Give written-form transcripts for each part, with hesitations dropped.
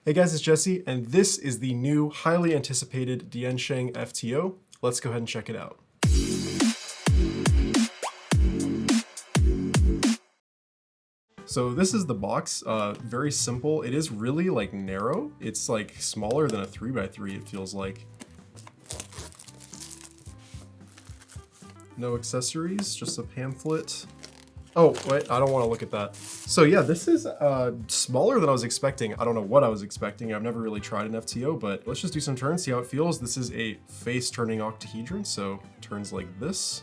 Hey guys, it's Jesse, and this is the new, highly anticipated Diansheng FTO. Let's go ahead and check it out. So this is the box, very simple. It is really like narrow. It's like smaller than a 3x3, it feels like. No accessories, just a pamphlet. Oh, wait, I don't want to look at that. So yeah, this is smaller than I was expecting. I don't know what I was expecting. I've never really tried an FTO, but let's just do some turns, see how it feels. This is a face turning octahedron, so turns like this.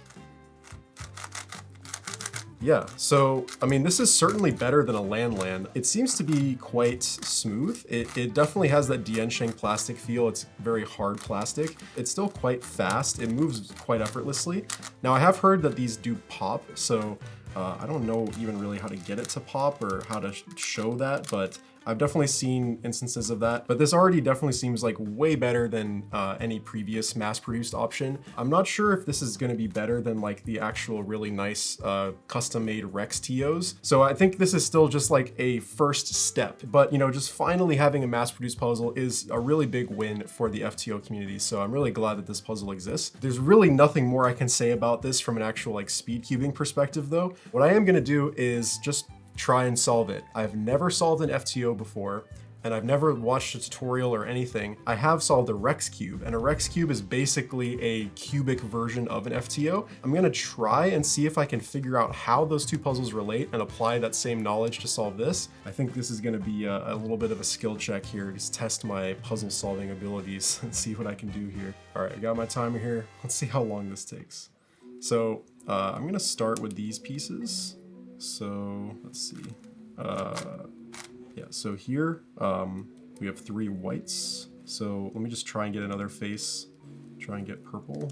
Yeah, so, I mean, this is certainly better than a Lan. It seems to be quite smooth. It definitely has that Diansheng plastic feel. It's very hard plastic. It's still quite fast. It moves quite effortlessly. Now, I have heard that these do pop, so I don't know even really how to get it to pop or how to show that, but I've definitely seen instances of that. But this already definitely seems like way better than any previous mass-produced option. I'm not sure if this is going to be better than like the actual really nice custom-made Rex TOs. So I think this is still just like a first step. But you know, just finally having a mass-produced puzzle is a really big win for the FTO community. So I'm really glad that this puzzle exists. There's really nothing more I can say about this from an actual like speed cubing perspective though. What I am going to do is just try and solve it. I've never solved an FTO before, and I've never watched a tutorial or anything. I have solved a Rex cube, and a Rex cube is basically a cubic version of an FTO. I'm gonna try and see if I can figure out how those two puzzles relate and apply that same knowledge to solve this. I think this is gonna be a little bit of a skill check here, just test my puzzle solving abilities and see what I can do here. All right, I got my timer here. Let's see how long this takes. So I'm gonna start with these pieces. So let's see. Yeah, so here we have 3 whites. So let me just try and get another face. Try and get purple.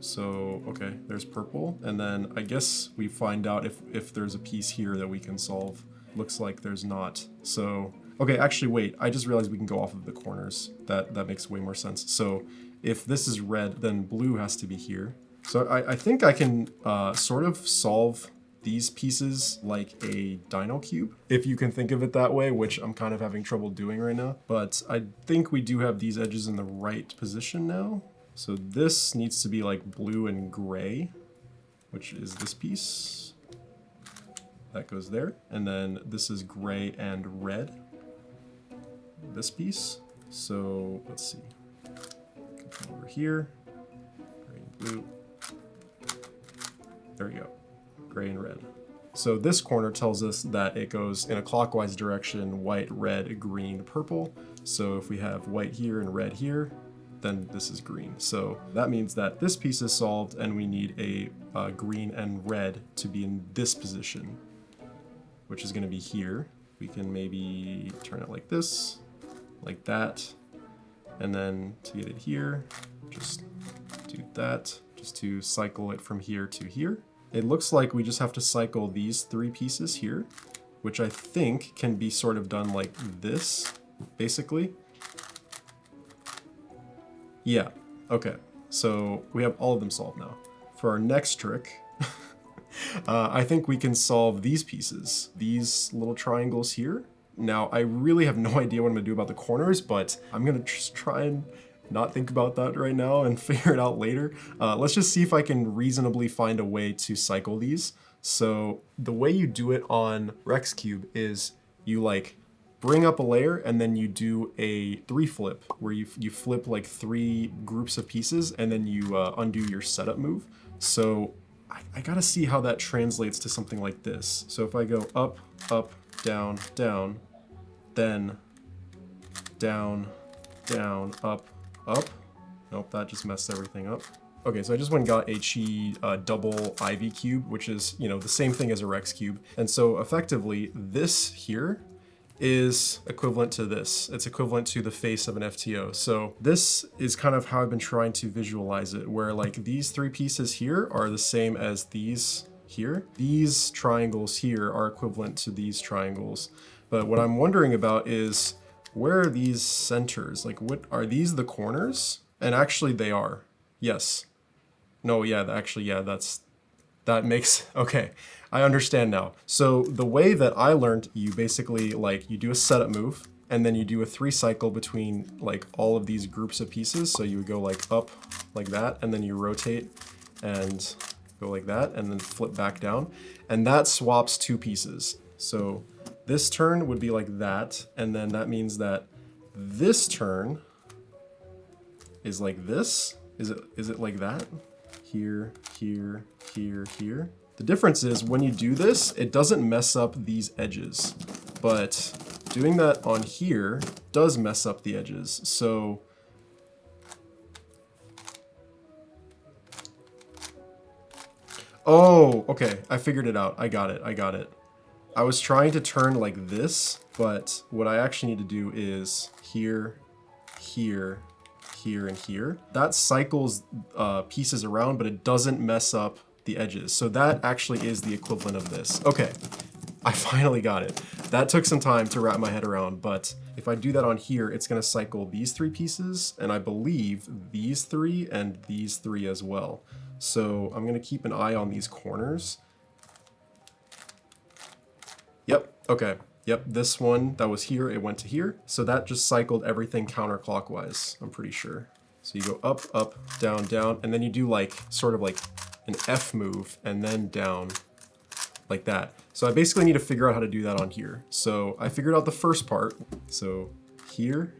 So, okay, there's purple. And then I guess we find out if there's a piece here that we can solve. Looks like there's not. So, okay, actually wait, I just realized we can go off of the corners. That makes way more sense. So if this is red, then blue has to be here. So I think I can sort of solve these pieces like a dino cube, if you can think of it that way, which I'm kind of having trouble doing right now. But I think we do have these edges in the right position now. So this needs to be like blue and gray, which is this piece. That goes there. And then this is gray and red, this piece. So let's see. Come over here, gray and blue. There we go, gray and red. So this corner tells us that it goes in a clockwise direction, white, red, green, purple. So if we have white here and red here, then this is green. So that means that this piece is solved and we need a green and red to be in this position, which is gonna be here. We can maybe turn it like this, like that. And then to get it here, just do that. Just to cycle it from here to here. It looks like we just have to cycle these 3 pieces here, which I think can be sort of done like this, basically. Yeah, okay, so we have all of them solved now. For our next trick, I think we can solve these pieces, these little triangles here. Now, I really have no idea what I'm gonna do about the corners, but I'm gonna just try and not think about that right now and figure it out later. Let's just see if I can reasonably find a way to cycle these. So the way you do it on Rex Cube is you like bring up a layer and then you do a 3 flip where you flip like 3 groups of pieces and then you undo your setup move. So I gotta see how that translates to something like this. So if I go up, up, down, down, then down, down, up, up. Nope, that just messed everything up. Okay, so I just went and got a Chi double Ivy cube, which is, you know, the same thing as a Rex cube. And so effectively, this here is equivalent to this. It's equivalent to the face of an FTO. So this is kind of how I've been trying to visualize it, where like these 3 pieces here are the same as these here. These triangles here are equivalent to these triangles. But what I'm wondering about is, where are these centers? Like, what are these the corners? And actually they are. Yes. No, yeah, actually, yeah, that's That makes, okay, I understand now. So the way that I learned, you basically like, you do a setup move, and then you do a 3 cycle between like all of these groups of pieces. So you would go like up like that, and then you rotate and go like that, and then flip back down. And that swaps 2 pieces. So this turn would be like that, and then that means that this turn is like this. Is it like that? Here, here, here, here. The difference is when you do this, it doesn't mess up these edges, but doing that on here does mess up the edges. So oh, okay, I figured it out. I got it. I was trying to turn like this, but what I actually need to do is here, here, here, and here. That cycles pieces around, but it doesn't mess up the edges. So that actually is the equivalent of this. Okay, I finally got it. That took some time to wrap my head around, but if I do that on here, it's gonna cycle these 3 pieces, and I believe these 3 and these 3 as well. So I'm gonna keep an eye on these corners. Yep, okay. Yep, this one that was here, it went to here. So that just cycled everything counterclockwise, I'm pretty sure. So you go up, up, down, down, and then you do like, sort of like an F move, and then down, like that. So I basically need to figure out how to do that on here. So I figured out the first part. So here,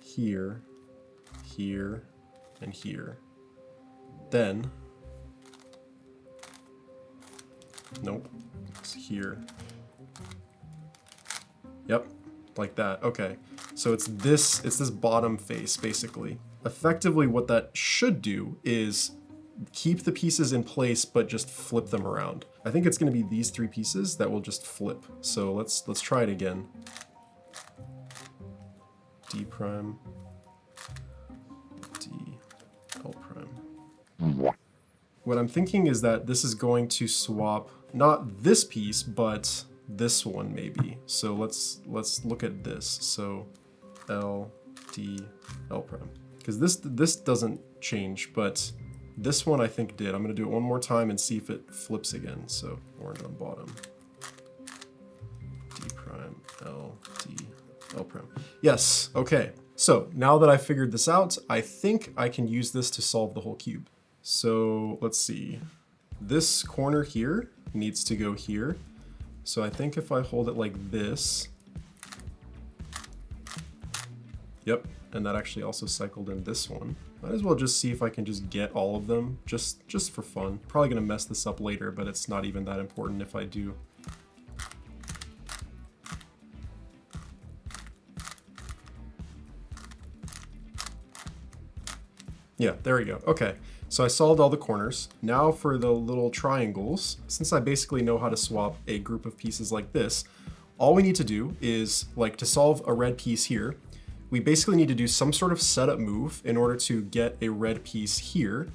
here, here, and here. Then, nope, it's here. Yep, like that, okay. So it's this bottom face, basically. Effectively, what that should do is keep the pieces in place, but just flip them around. I think it's gonna be these 3 pieces that will just flip. So let's try it again. D prime, D, L prime. What I'm thinking is that this is going to swap, not this piece, but this one maybe. So let's look at this. So L, D, L prime. Because this doesn't change, but this one I think did. I'm gonna do it one more time and see if it flips again. So orange on bottom. D prime, L, D, L prime. Yes, okay. So now that I figured this out, I think I can use this to solve the whole cube. So let's see. This corner here needs to go here. So I think if I hold it like this, yep, and that actually also cycled in this one. Might as well just see if I can just get all of them, just for fun. Probably gonna mess this up later, but it's not even that important if I do. Yeah, there we go, okay. So I solved all the corners. Now for the little triangles, since I basically know how to swap a group of pieces like this, all we need to do is, like, to solve a red piece here, we basically need to do some sort of setup move in order to get a red piece here,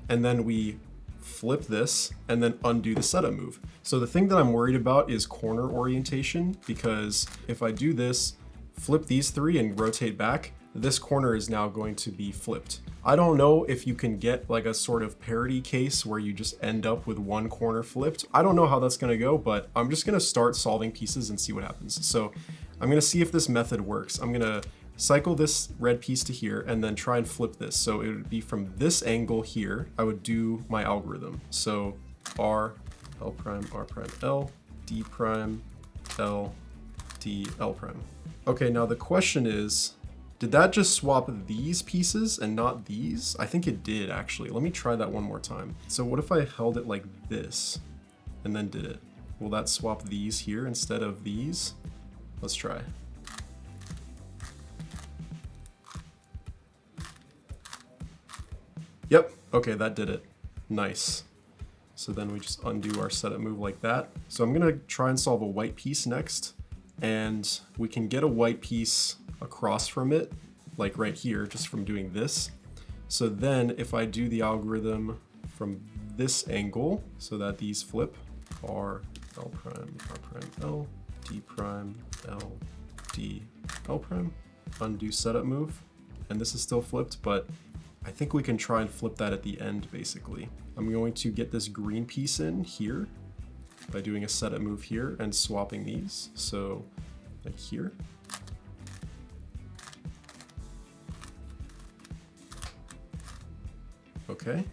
and then we flip this and then undo the setup move. So the thing that I'm worried about is corner orientation, because if I do this, flip these 3 and rotate back, this corner is now going to be flipped. I don't know if you can get like a sort of parity case where you just end up with one corner flipped. I don't know how that's gonna go, but I'm just gonna start solving pieces and see what happens. So I'm gonna see if this method works. I'm gonna cycle this red piece to here and then try and flip this. So it would be from this angle here, I would do my algorithm. So R, L prime, R prime, L, D prime, L, D, L prime. Okay, now the question is, did that just swap these pieces and not these? I think it did, actually. Let me try that one more time. So what if I held it like this and then did it? Will that swap these here instead of these? Let's try. Yep, okay, that did it. Nice. So then we just undo our setup move like that. So I'm gonna try and solve a white piece next, and we can get a white piece across from it, like right here, just from doing this. So then if I do the algorithm from this angle, so that these flip, R, L prime, R prime, L, D prime, L, D, L prime, undo setup move, and this is still flipped, but I think we can try and flip that at the end, basically. I'm going to get this green piece in here by doing a setup move here and swapping these. So like here. Okay,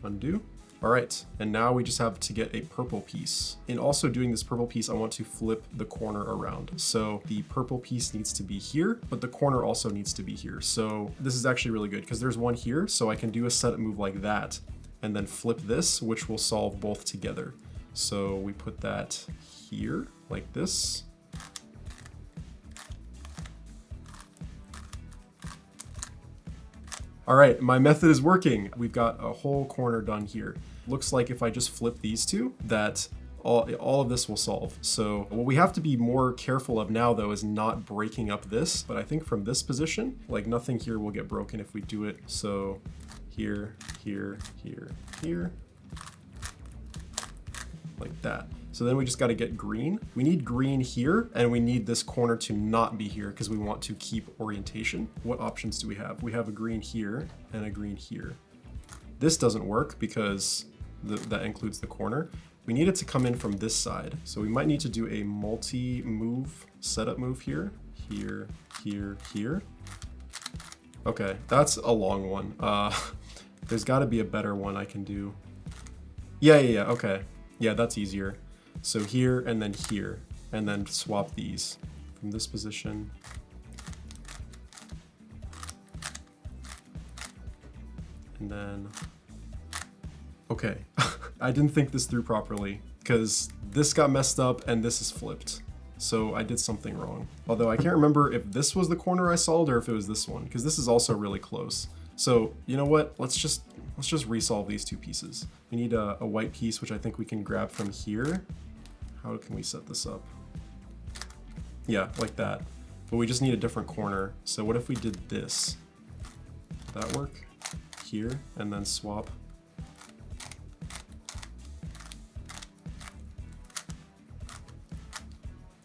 undo. All right, and now we just have to get a purple piece. In also doing this purple piece, I want to flip the corner around. So the purple piece needs to be here, but the corner also needs to be here. So this is actually really good because there's one here, so I can do a setup move like that and then flip this, which will solve both together. So we put that here like this. All right, my method is working. We've got a whole corner done here. Looks like if I just flip these two, that all of this will solve. So what we have to be more careful of now though is not breaking up this, but I think from this position, like nothing here will get broken if we do it. So here, here, here, here, like that. So then we just got to get green. We need green here, and we need this corner to not be here because we want to keep orientation. What options do we have? We have a green here and a green here. This doesn't work because that includes the corner. We need it to come in from this side. So we might need to do a multi-move setup move here, here, here, here. Okay, that's a long one. There's got to be a better one I can do. Yeah, okay. Yeah, that's easier. So here and then swap these from this position. And then, okay. I didn't think this through properly because this got messed up and this is flipped. So I did something wrong. Although I can't remember if this was the corner I solved or if it was this one, because this is also really close. So you know what? Let's just resolve these two pieces. We need a white piece, which I think we can grab from here. How can we set this up? Yeah, like that. But we just need a different corner. So what if we did this? Would that work? Here, and then swap.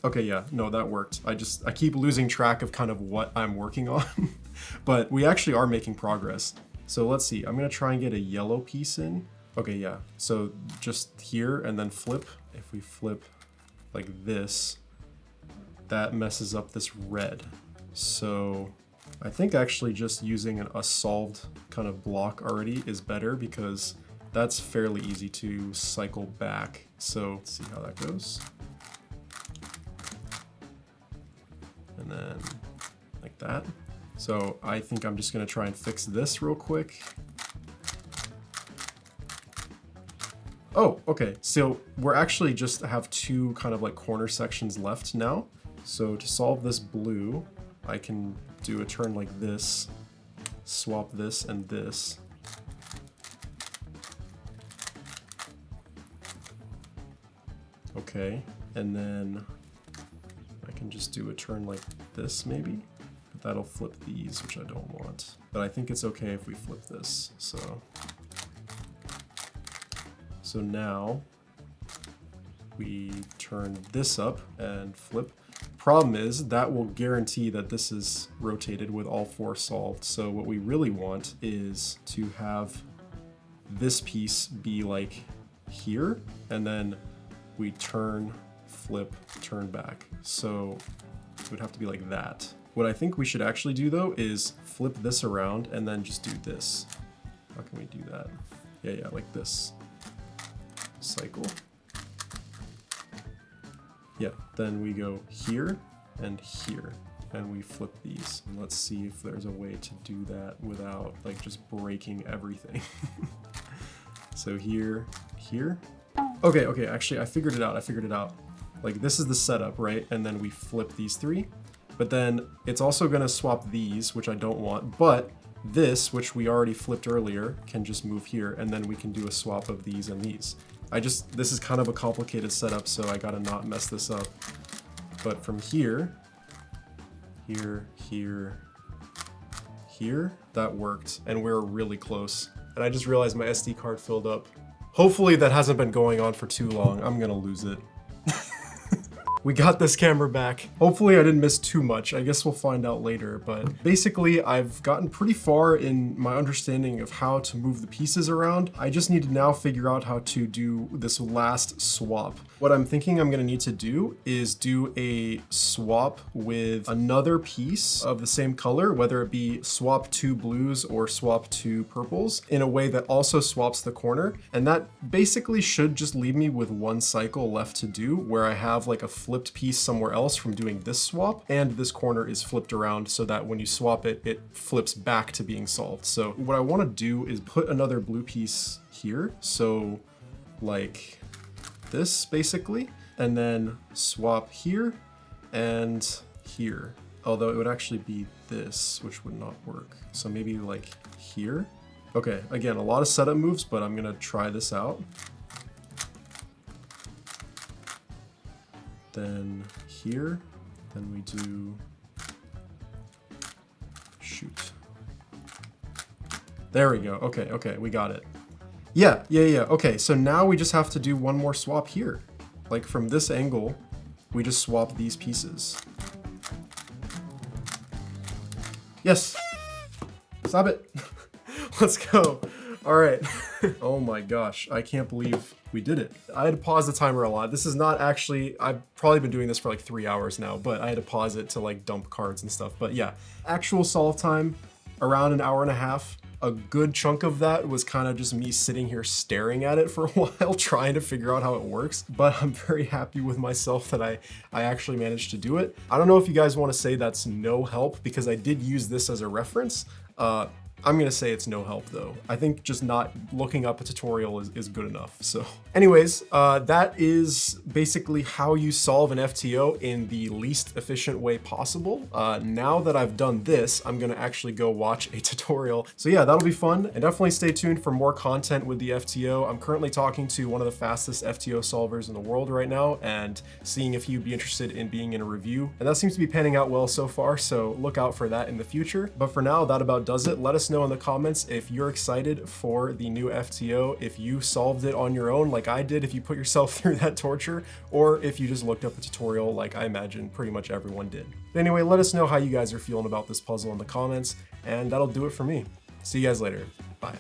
Okay, yeah, no, that worked. I keep losing track of kind of what I'm working on, but we actually are making progress. So let's see, I'm gonna try and get a yellow piece in. Okay, yeah, so just here and then flip. If we flip like this, that messes up this red. So I think actually just using a solved kind of block already is better because that's fairly easy to cycle back. So let's see how that goes. And then like that. So I think I'm just gonna try and fix this real quick. Oh, okay, so we're actually just have two kind of like corner sections left now. So to solve this blue, I can do a turn like this, swap this and this. Okay, and then I can just do a turn like this maybe. But that'll flip these, which I don't want. But I think it's okay if we flip this, So now we turn this up and flip. Problem is that will guarantee that this is rotated with all four solved. So what we really want is to have this piece be like here, and then we turn, flip, turn back. So it would have to be like that. What I think we should actually do though is flip this around and then just do this. How can we do that? Yeah, like this. Cycle. Yeah, then we go here and here, and we flip these. And let's see if there's a way to do that without like just breaking everything. So here, here. Okay, actually I figured it out. Like this is the setup, right? And then we flip these three, but then it's also gonna swap these, which I don't want, but this, which we already flipped earlier, can just move here, and then we can do a swap of these and these. This is kind of a complicated setup, so I gotta not mess this up. But from here, here, that worked, and we're really close. And I just realized my SD card filled up. Hopefully that hasn't been going on for too long. I'm gonna lose it. We got this camera back. Hopefully I didn't miss too much. I guess we'll find out later, but basically I've gotten pretty far in my understanding of how to move the pieces around. I just need to now figure out how to do this last swap. What I'm thinking I'm gonna need to do is do a swap with another piece of the same color, whether it be swap 2 blues or swap 2 purples, in a way that also swaps the corner. And that basically should just leave me with one cycle left to do, where I have like a flipped piece somewhere else from doing this swap, and this corner is flipped around so that when you swap it, it flips back to being solved. So what I wanna do is put another blue piece here. So like this basically, and then swap here and here. Although it would actually be this, which would not work. So maybe like here. Okay, again, a lot of setup moves, but I'm gonna try this out. Then here, then we do, shoot. There we go, okay, we got it. Yeah, okay, so now we just have to do one more swap here. Like from this angle, we just swap these pieces. Yes, stop it. Let's go. All right. Oh my gosh, I can't believe we did it. I had to pause the timer a lot. This is not actually, I've probably been doing this for like 3 hours now, but I had to pause it to like dump cards and stuff. But yeah, actual solve time, around an hour and a half. A good chunk of that was kind of just me sitting here staring at it for a while, trying to figure out how it works. But I'm very happy with myself that I actually managed to do it. I don't know if you guys want to say that's no help, because I did use this as a reference. I'm gonna say it's no help though. I think just not looking up a tutorial is good enough. So anyways, that is basically how you solve an FTO in the least efficient way possible. Now that I've done this, I'm gonna actually go watch a tutorial. So yeah, that'll be fun, and definitely stay tuned for more content with the FTO. I'm currently talking to one of the fastest FTO solvers in the world right now and seeing if he'd be interested in being in a review. And that seems to be panning out well so far, so look out for that in the future. But for now, that about does it. Let us know in the comments if you're excited for the new FTO, if you solved it on your own like I did, if you put yourself through that torture, or if you just looked up a tutorial like I imagine pretty much everyone did. But anyway, let us know how you guys are feeling about this puzzle in the comments, and that'll do it for me. See you guys later. Bye.